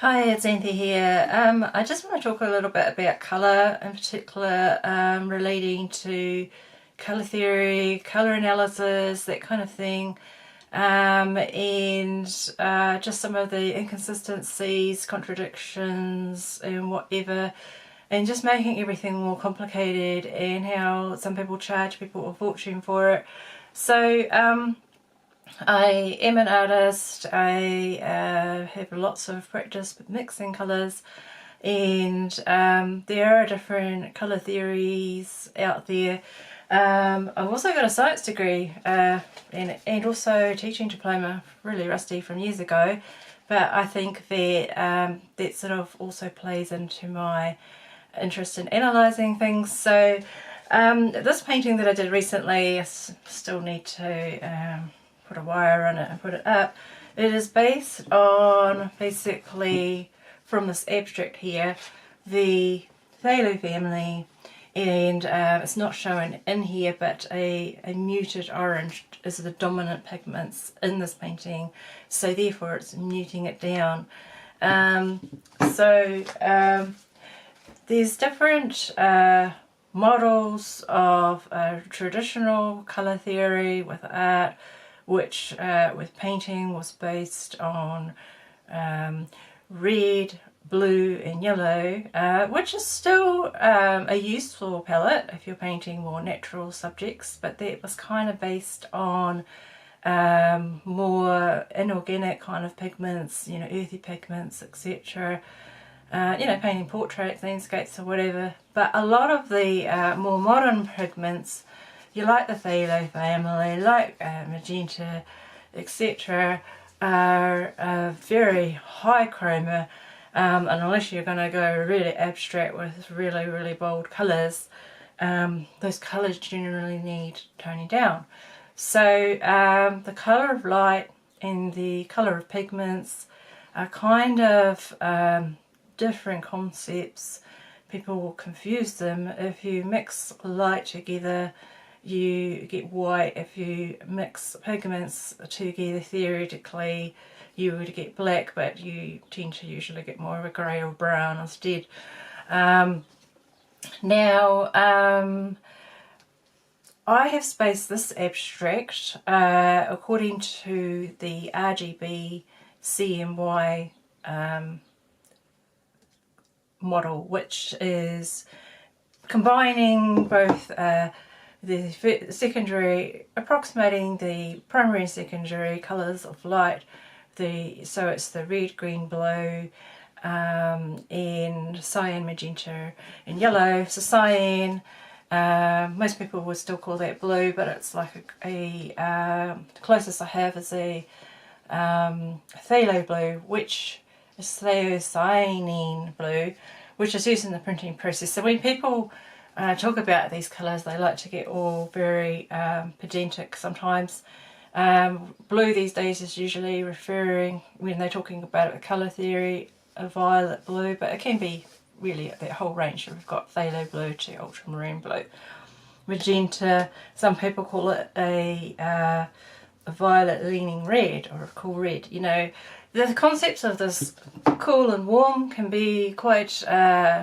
Hi, it's Xanthe here. I just want to talk a little bit about colour, in particular relating to colour theory, colour analysis, that kind of thing, and just some of the inconsistencies, contradictions, and whatever, and just making everything more complicated, and how some people charge people a fortune for it. So, I am an artist. I have lots of practice with mixing colours, and there are different colour theories out there. I've also got a science degree and also a teaching diploma, really rusty from years ago, but I think that that sort of also plays into my interest in analysing things. So this painting that I did recently, I still need to put a wire on it and put it up. It is based on, basically, from this abstract here, the Phthalo family, and it's not shown in here, but a muted orange is the dominant pigments in this painting, so therefore it's muting it down. There's different models of traditional colour theory with art, which with painting was based on red, blue and yellow, which is still a useful palette if you're painting more natural subjects, but that was kind of based on more inorganic kind of pigments, earthy pigments, etc. Painting portraits, landscapes or whatever. But a lot of the more modern pigments, you like the phthalo family, like magenta, etc., are very high chroma, and unless you're going to go really abstract with really, really bold colours, those colours generally need toning down. So the colour of light and the colour of pigments are kind of different concepts. People will confuse them. If you mix light together, you get white. If you mix pigments together, theoretically you would get black, but you tend to usually get more of a grey or brown instead. I have spaced this abstract according to the RGB CMY model, which is combining both the secondary, approximating the primary and secondary colours of light. So it's the red, green, blue, and cyan, magenta and yellow. So cyan, most people would still call that blue, but it's like the closest I have is a phthalo blue, which is thiocyanine blue, which is used in the printing process. So when people talk about these colours, they like to get all very pedantic sometimes. Blue these days is usually referring, when they're talking about it, colour theory, a violet blue, but it can be really that whole range. We've got phthalo blue to ultramarine blue. Magenta, some people call it a violet leaning red, or a cool red. The concepts of this cool and warm can be quite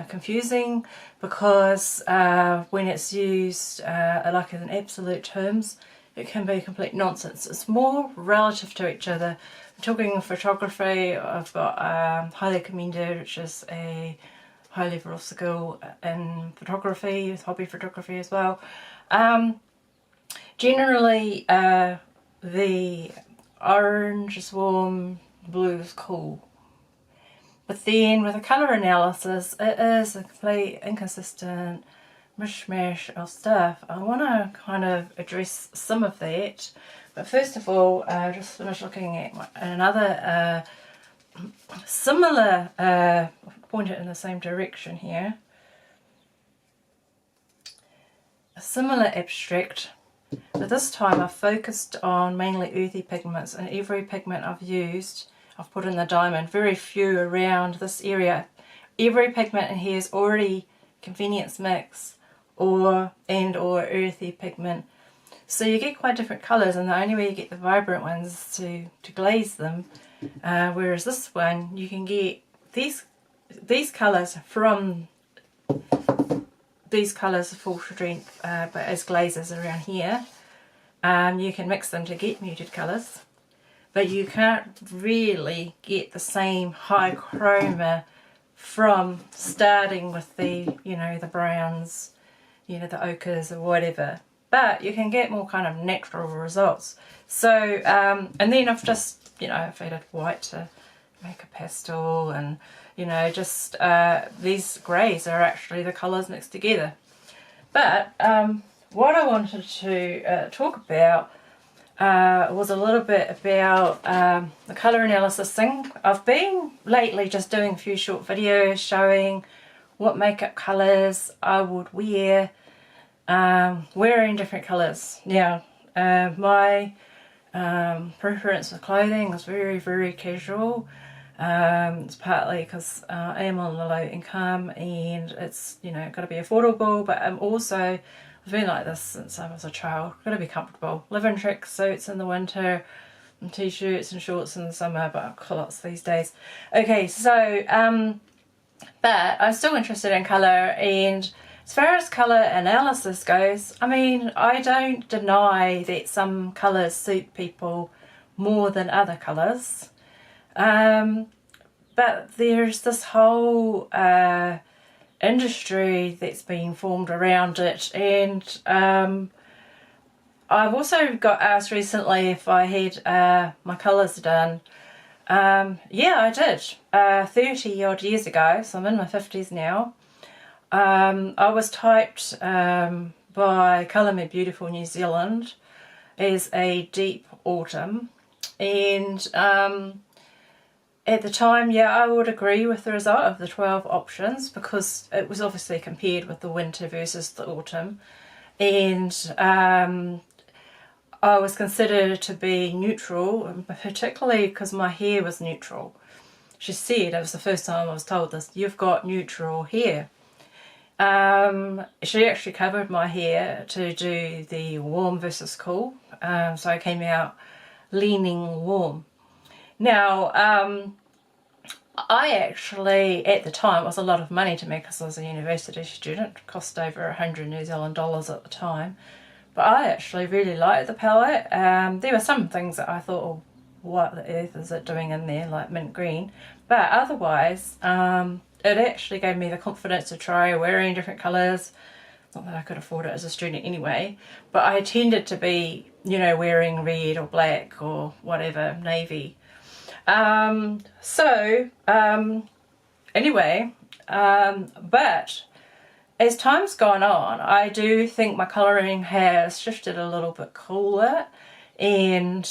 confusing, because when it's used like in absolute terms, it can be complete nonsense. It's more relative to each other. I'm talking photography. I've got highly commended, which is a high level of skill in photography, with hobby photography as well. Generally the orange is warm, blue is cool. But then with a colour analysis, it is a complete inconsistent mishmash of stuff. I want to kind of address some of that, but first of all, just finish looking at another similar, point it in the same direction here, a similar abstract, but this time I've focused on mainly earthy pigments, and every pigment I've used, I've put in the diamond, very few around this area. Every pigment in here is already convenience mix or earthy pigment. So you get quite different colours, and the only way you get the vibrant ones is to glaze them. Whereas this one, you can get these colours from these colours are full strength, but as glazes around here, you can mix them to get muted colours, but you can't really get the same high chroma from starting with the, you know, the browns, you know, the ochres or whatever, but you can get more kind of natural results. So and then I've just, you know, faded white to make a pastel, and you know, just these greys are actually the colours mixed together. But what I wanted to talk about was a little bit about the colour analysis thing. I've been lately just doing a few short videos showing what makeup colours I would wear, wearing different colours. Now, my preference for clothing is very, very casual. It's partly because I am on a low income and it's, you know, got to be affordable, but I'm also, I've been like this since I was a child, got to be comfortable. Live in track suits in the winter and t-shirts and shorts in the summer, but culottes these days. Okay, so, but I'm still interested in colour, and as far as colour analysis goes, I mean, I don't deny that some colours suit people more than other colours. But there's this whole industry that's been formed around it, and I've also got asked recently if I had my colours done. Yeah, I did 30 odd years ago, so I'm in my 50s now. I was typed by Colour Me Beautiful New Zealand as a deep autumn, and at the time, yeah, I would agree with the result of the 12 options, because it was obviously compared with the winter versus the autumn, and I was considered to be neutral, particularly because my hair was neutral. She said, it was the first time I was told this, you've got neutral hair. She actually covered my hair to do the warm versus cool, so I came out leaning warm. Now, I actually, at the time, it was a lot of money to me because I was a university student. It cost over 100 New Zealand dollars at the time. But I actually really liked the palette. There were some things that I thought, oh, what the earth is it doing in there, like mint green. But otherwise, it actually gave me the confidence to try wearing different colours. Not that I could afford it as a student anyway, but I tended to be, you know, wearing red or black or whatever, navy. Anyway, but as time's gone on, I do think my colouring has shifted a little bit cooler, and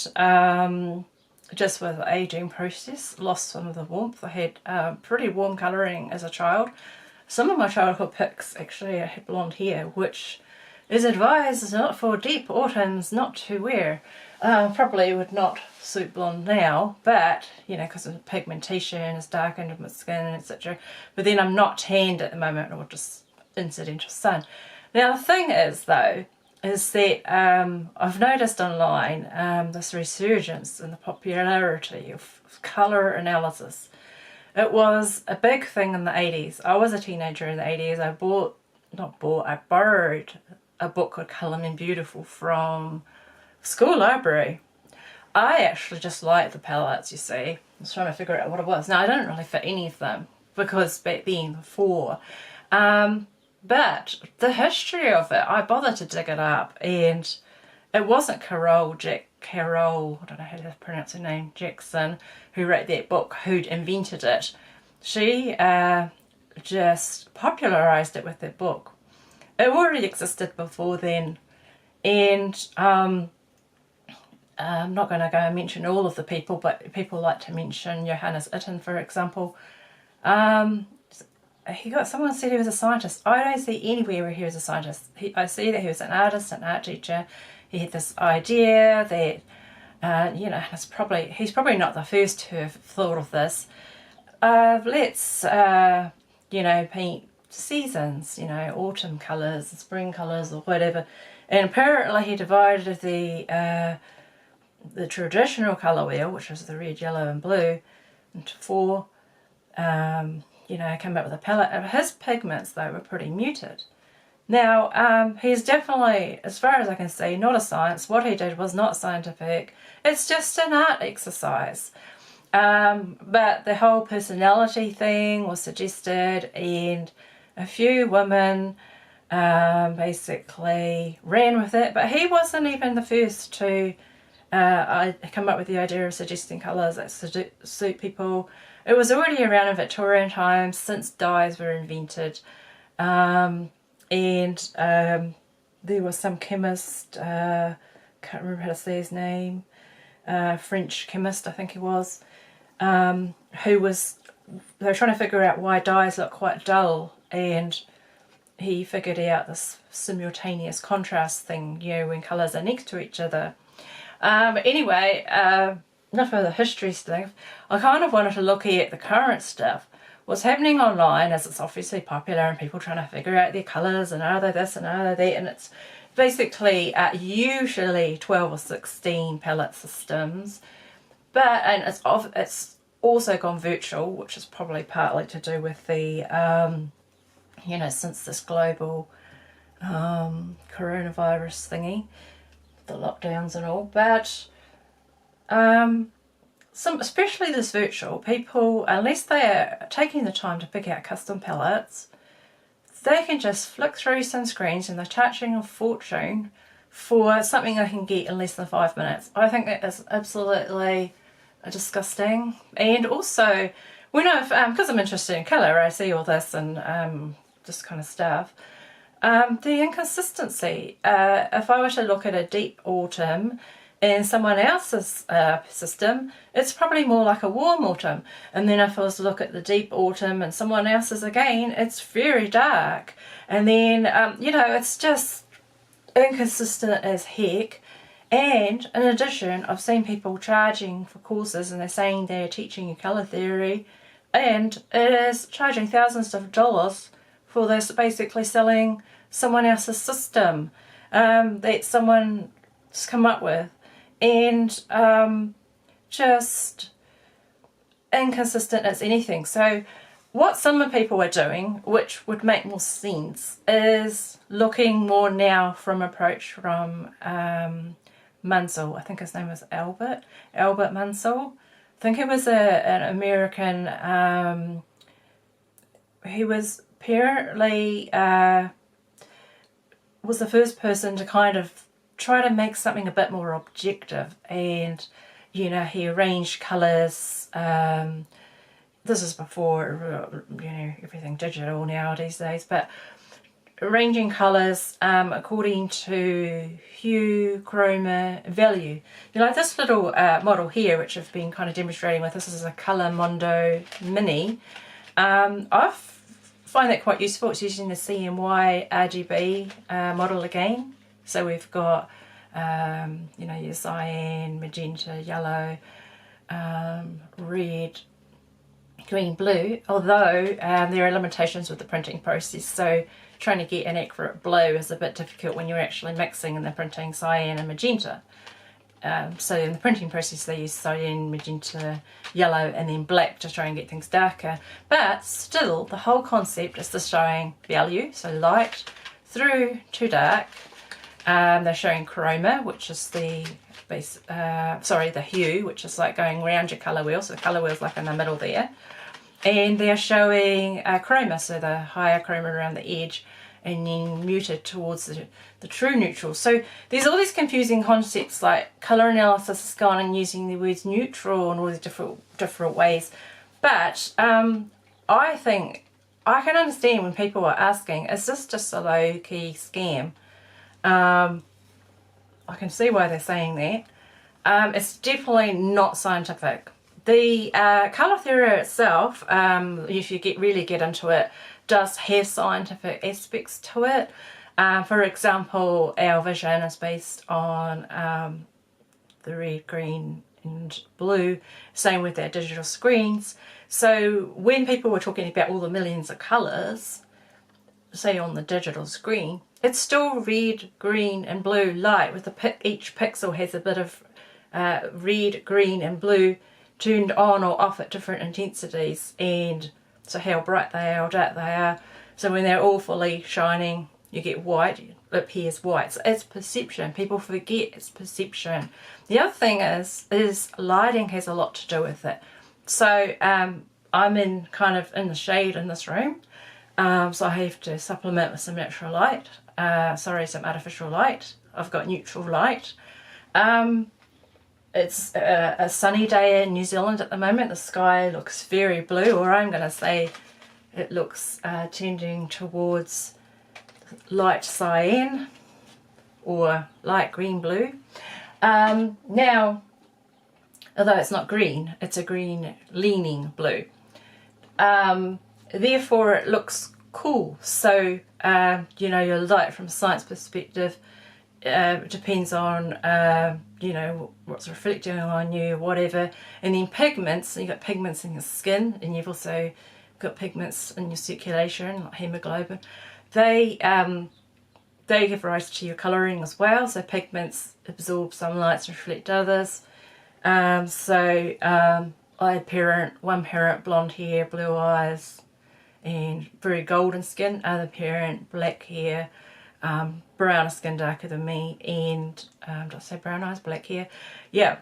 just with the ageing process, lost some of the warmth. I had pretty warm colouring as a child. Some of my childhood pics, actually, I had blonde hair, which is advised not for deep autumns not to wear. Probably would not suit blonde now, but, you know, because of pigmentation, it's darkened my skin, etc. But then I'm not tanned at the moment, or just incidental sun. Now the thing is, though, is that I've noticed online this resurgence in the popularity of colour analysis. It was a big thing in the 80s. I was a teenager in the 80s. I borrowed a book called Colour Me Beautiful from school library. I actually just liked the palettes, you see. I was trying to figure out what it was. Now, I didn't really fit any of them, because back then, before. But the history of it, I bothered to dig it up, and it wasn't Carol, I don't know how to pronounce her name, Jackson, who wrote that book, who'd invented it. She just popularised it with that book. It already existed before then, and I'm not going to go and mention all of the people, but people like to mention Johannes Itten, for example. Someone said he was a scientist. I don't see anywhere where he was a scientist. I see that he was an artist, an art teacher. He had this idea that, you know, he's probably not the first to have thought of this. Let's, you know, paint seasons, you know, autumn colours, spring colours, or whatever. And apparently he divided the traditional colour wheel, which was the red, yellow and blue, into 4 you know, come up with a palette. And his pigments, though, were pretty muted. Now, he's definitely, as far as I can see, not a science. What he did was not scientific. It's just an art exercise. But the whole personality thing was suggested, and a few women basically ran with it. But he wasn't even the first to come up with the idea of suggesting colours that suit people. It was already around in Victorian times, since dyes were invented. There was some chemist, can't remember how to say his name, French chemist I think he was, they were trying to figure out why dyes look quite dull, and he figured out this simultaneous contrast thing, you know, when colours are next to each other. Anyway, enough of the history stuff. I kind of wanted to look at the current stuff. What's happening online, as it's obviously popular and people trying to figure out their colours and are they this and are they that, and it's basically usually 12 or 16 palette systems, and it's also gone virtual, which is probably partly to do with the you know, since this global coronavirus thingy, the lockdowns and all. But especially this virtual, people, unless they are taking the time to pick out custom palettes, they can just flick through some screens and they're charging a fortune for something they can get in less than 5 minutes. I think that is absolutely disgusting. And also, when because I'm interested in colour, I see all this and this kind of stuff. The inconsistency. If I were to look at a deep autumn in someone else's system, it's probably more like a warm autumn. And then if I was to look at the deep autumn and someone else's again, it's very dark. And then, you know, it's just inconsistent as heck. And in addition, I've seen people charging for courses and they're saying they're teaching you colour theory, and it is charging thousands of dollars for this, basically selling someone else's system that someone's come up with, and just inconsistent as anything. So what some people are doing, which would make more sense, is looking more now from approach from Munsell. I think his name was Albert Munsell. I think he was an American, he was apparently was the first person to kind of try to make something a bit more objective, and you know, he arranged colours. This is before, you know, everything digital now these days, but arranging colours according to hue, chroma, value. You know, like this little model here, which I've been kind of demonstrating with, this is a Colour Mondo Mini. I find that quite useful. It's using the CMY RGB model again. So we've got, you know, your cyan, magenta, yellow, red, green, blue, although there are limitations with the printing process, so trying to get an accurate blue is a bit difficult when you're actually mixing and they're printing cyan and magenta. So in the printing process they use cyan, magenta, yellow and then black to try and get things darker, but still the whole concept is the showing value, so light through to dark. They're showing chroma, which is the base, the hue, which is like going around your colour wheel, so the colour wheel's like in the middle there. And they're showing chroma, so the higher chroma around the edge, and then muted towards the true neutral. So there's all these confusing concepts, like colour analysis has gone and using the words neutral and all these different ways. But I think I can understand when people are asking, is this just a low-key scam? I can see why they're saying that. It's definitely not scientific. The colour theory itself, if you really get into it, does have scientific aspects to it. For example, our vision is based on the red, green and blue, same with our digital screens. So when people were talking about all the millions of colours, say on the digital screen, it's still red, green and blue light, with each pixel has a bit of red, green and blue turned on or off at different intensities, and so how bright they are or dark they are. So when they're all fully shining, you get white, it appears white. So it's perception. People forget it's perception. The other thing is lighting has a lot to do with it. So I'm in kind of in the shade in this room, so I have to supplement with some natural light. Some artificial light. I've got neutral light. It's a sunny day in New Zealand at the moment. The sky looks very blue, or I'm going to say it looks tending towards light cyan or light green blue. Now, although it's not green, it's a green leaning blue. Therefore it looks cool. So you know, your light from a science perspective depends on you know, what's reflecting on you, whatever. And then pigments, you've got pigments in your skin, and you've also got pigments in your circulation, like hemoglobin. They give rise to your colouring as well. So pigments absorb some lights and reflect others. I had one parent blonde hair, blue eyes, and very golden skin. Other parent black hair, brown skin, darker than me, and did I say brown eyes, black hair? Yeah,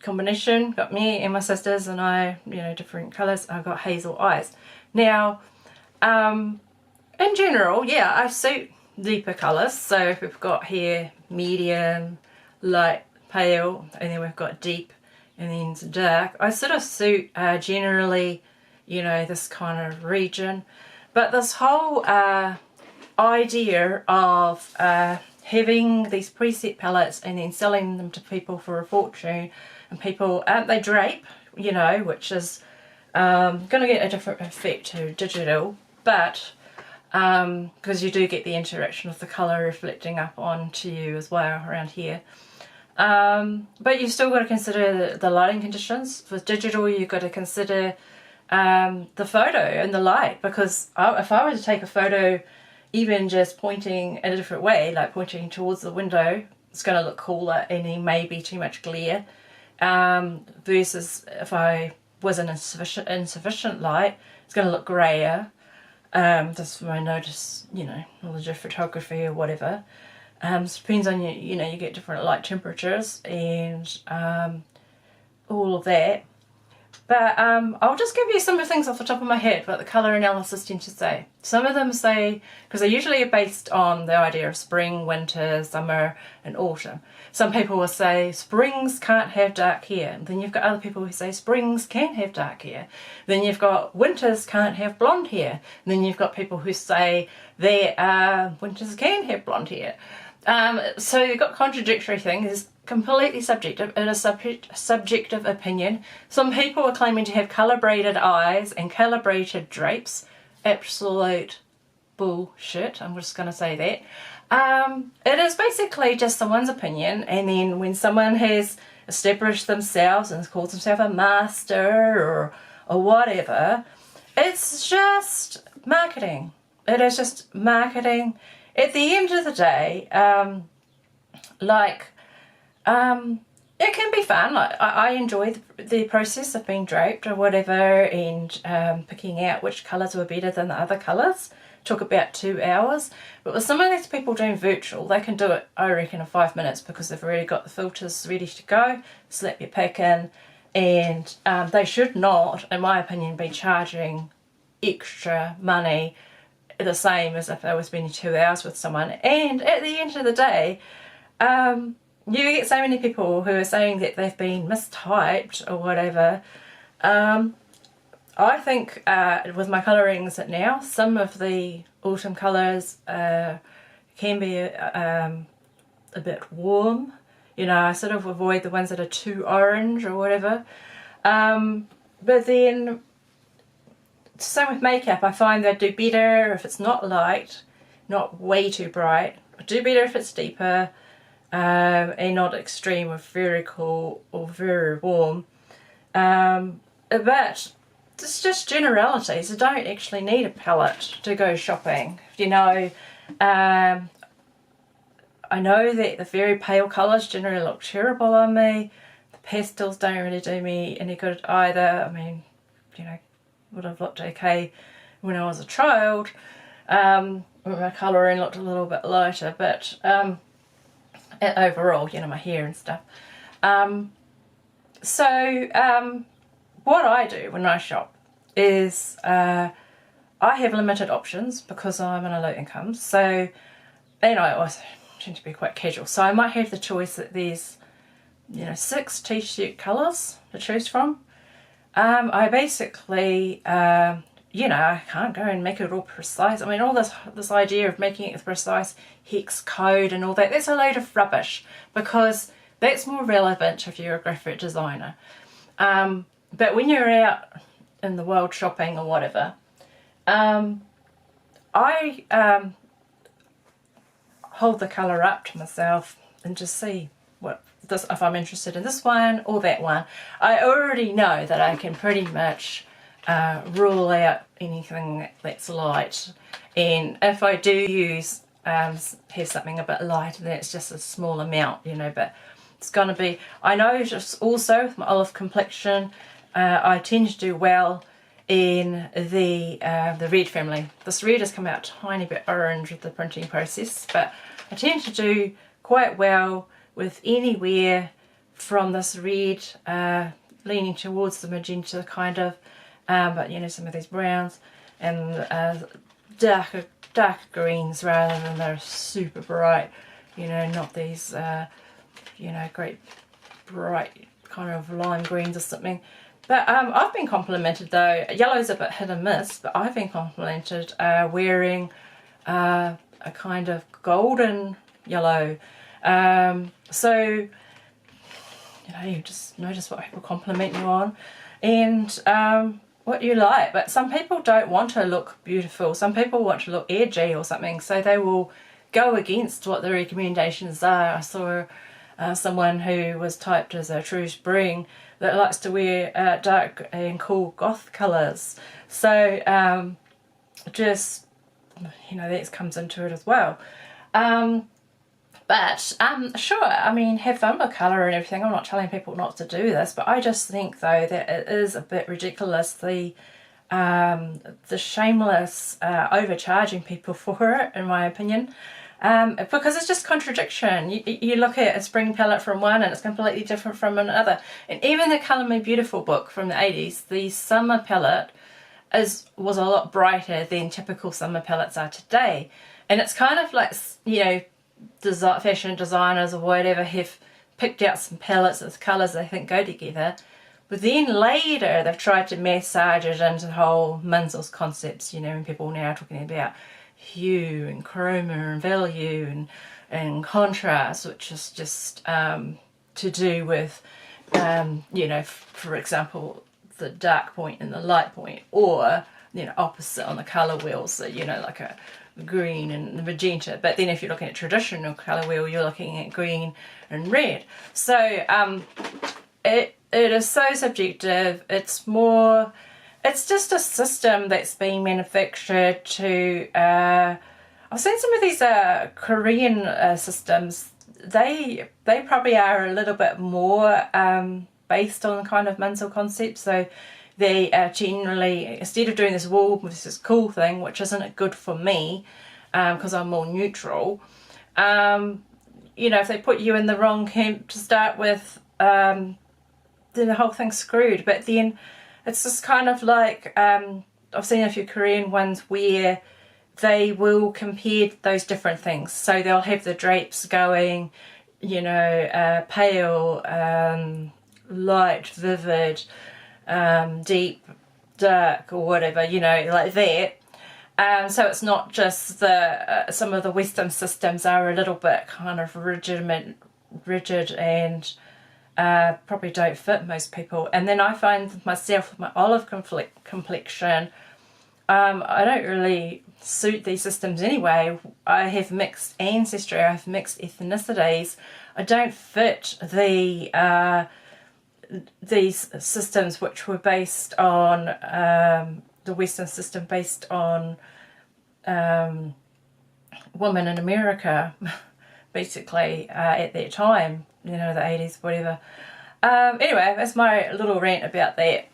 combination. Got me and my sisters, and I, you know, different colours. I've got hazel eyes. Now, in general, yeah, I suit deeper colours. So if we've got here medium, light, pale, and then we've got deep, and then dark. I sort of suit generally, you know, this kind of region. But this whole idea of having these preset palettes and then selling them to people for a fortune, and people, they drape, you know, which is going to get a different effect to digital, but because you do get the interaction of the colour reflecting up onto you as well around here. But you've still got to consider the lighting conditions. With digital, you've got to consider the photo and the light, because if I were to take a photo even just pointing in a different way, like pointing towards the window, it's going to look cooler and there may be too much glare, versus if I was in insufficient light, it's going to look grayer. Just from my notice, you know, knowledge of photography or whatever. It depends on you know, you get different light temperatures and all of that. But I'll just give you some of the things off the top of my head what the colour analysis tend to say. Some of them say, because they usually are based on the idea of spring, winter, summer and autumn. Some people will say springs can't have dark hair. And then you've got other people who say springs can have dark hair. Then you've got winters can't have blonde hair. And then you've got people who say that winters can have blonde hair. So you've got contradictory things. It's completely subjective. It is subjective opinion. Some people are claiming to have calibrated eyes and calibrated drapes. Absolute bullshit. I'm just going to say that. It is basically just someone's opinion, and then when someone has established themselves and calls themselves a master or whatever, it's just marketing. It is just marketing. At the end of the day, it can be fun. Like, I enjoy the process of being draped or whatever, and picking out which colours were better than the other colours. Took about 2 hours. But with some of these people doing virtual, they can do it, I reckon, in 5 minutes, because they've already got the filters ready to go. Slap your pick in, and they should not, in my opinion, be charging extra money the same as if they were spending 2 hours with someone. And at the end of the day, you get so many people who are saying that they've been mistyped or whatever. I think with my colourings now, some of the autumn colours can be a bit warm. You know, I sort of avoid the ones that are too orange or whatever. But then, same with makeup, I find that I do better if it's not light, not way too bright. I do better if it's deeper, and not extreme or very cool or very warm. But it's just generalities. I don't actually need a palette to go shopping. You know, I know that the very pale colours generally look terrible on me. The pastels don't really do me any good either. I mean, you know, would have looked okay when I was a child, when my colouring looked a little bit lighter, but overall, you know, my hair and stuff. What I do when I shop is I have limited options because I'm on a low income, so, and I also tend to be quite casual, so I might have the choice that there's, you know, 6 t-shirt colours to choose from. I basically, you know, I can't go and make it all precise. I mean, all this idea of making it precise hex code and all that, that's a load of rubbish, because that's more relevant if you're a graphic designer. But when you're out in the world shopping or whatever, I hold the colour up to myself and just see what this, if I'm interested in this one or that one. I already know that I can pretty much rule out anything that's light, and if I do use have something a bit lighter, then it's just a small amount, you know, but it's going to be, I know just also with my olive complexion, I tend to do well in the red family. This red has come out a tiny bit orange with the printing process, but I tend to do quite well with anywhere from this red leaning towards the magenta kind of, but you know, some of these browns and darker greens rather than they're super bright, you know, not these you know, great bright kind of lime greens or something. But I've been complimented though, yellow's a bit hit and miss, but I've been complimented wearing a kind of golden yellow. So, you know, you just notice what people compliment you on and what you like. But some people don't want to look beautiful. Some people want to look edgy or something, so they will go against what the recommendations are. I saw someone who was typed as a true spring that likes to wear dark and cool goth colours. So just, you know, that comes into it as well. But sure, I mean, have fun with colour and everything. I'm not telling people not to do this, but I just think though that it is a bit ridiculous, the shameless overcharging people for it, in my opinion. Because it's just contradiction. You look at a spring palette from one and it's completely different from another. And even the Colour Me Beautiful book from the 80s, the summer palette was a lot brighter than typical summer palettes are today. And it's kind of like, you know, fashion designers or whatever have picked out some palettes with colours they think go together. But then later they've tried to massage it into the whole Minsel's concepts, you know, and people now are talking about hue and chroma and value and contrast, which is just to do with, you know, for example, the dark point and the light point, or, you know, opposite on the colour wheel, so, you know, like a green and magenta. But then if you're looking at traditional colour wheel, you're looking at green and red. So it is so subjective. It's just a system that's been manufactured to, I've seen some of these Korean systems, they probably are a little bit more based on kind of Mansell concepts. So they generally, instead of doing this wool versus cool thing, which isn't good for me because I'm more neutral, you know, if they put you in the wrong camp to start with, then the whole thing's screwed. But then it's just kind of like, I've seen a few Korean ones where they will compare those different things. So they'll have the drapes going, you know, pale, light, vivid, deep, dark, or whatever, you know, like that. So it's not just some of the Western systems are a little bit kind of rigid and probably don't fit most people. And then I find myself with my olive complexion, I don't really suit these systems anyway. I have mixed ancestry, I have mixed ethnicities. I don't fit these systems which were based on the Western system, based on women in America, basically, at that time, you know, the 80s, whatever. Anyway, that's my little rant about that.